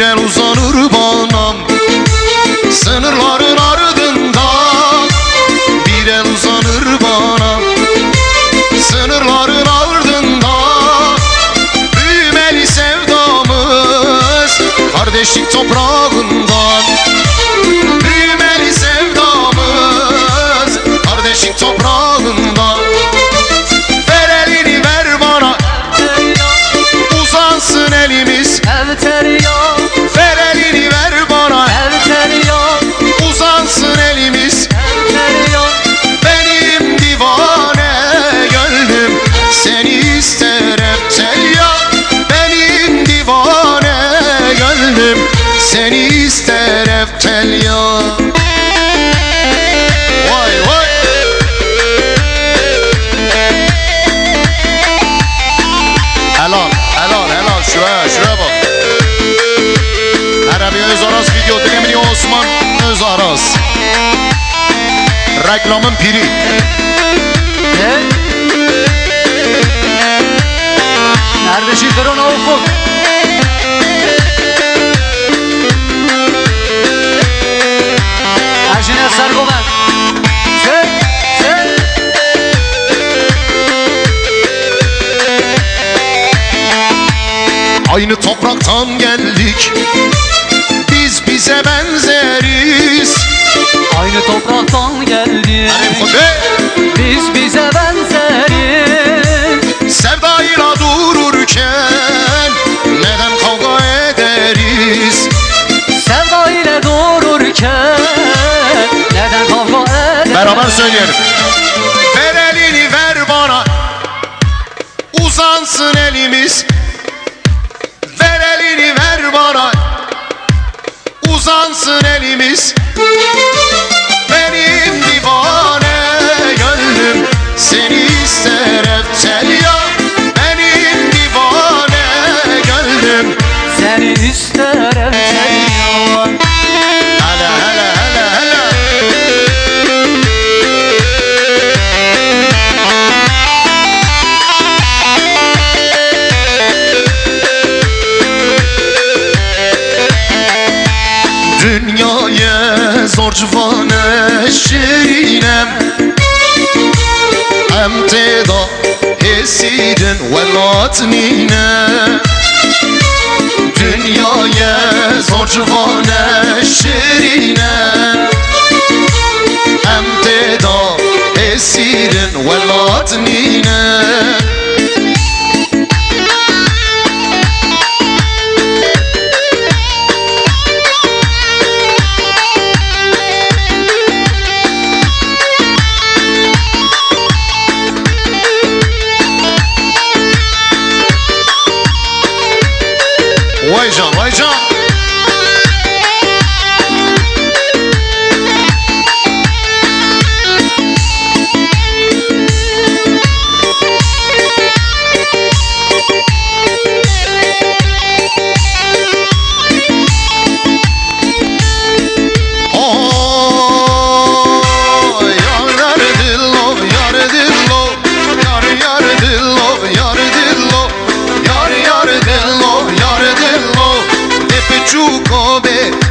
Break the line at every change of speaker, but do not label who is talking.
el uzanır bana sınırların ardından. Bir el uzanır bana sınırların ardından. Büyümeli sevdamız kardeşlik toprağından. Büyümeli sevdamız kardeşlik toprağından. Ver elini ver bana, uzansın elimiz. Ver elini ver bana, uzansın elimiz. Benim divane gönlüm seni ister hep telya. Benim divane gönlüm seni ister hep telya. Vay vay. Helal helal helal, şuraya bak. Arabi Özaras video demini Osman Özaras. Reklamın piri.
Nerede şilteron ufuk? Erşiner Sargomen.
Aynı topraktan geldik, biz bize benzeriz.
Aynı topraktan geldik, biz bize benzeriz.
Sevdayla dururken neden kavga ederiz?
Sevda ile dururken neden kavga ederiz?
Beraber söyleyelim. Ver elini ver bana, uzansın elimiz. Ver elini ver bana, uzansın elimiz. Benim divane gönlüm seni ister hep telya. Benim divane gönlüm
seni ister hep telya.
hele hele hele hele. Dünyaya zor civane şirinem, hem teda esidin velatnine. Dünyaya zor civane şirinem, hem teda esidin velatnine. Vay can, vay can. Be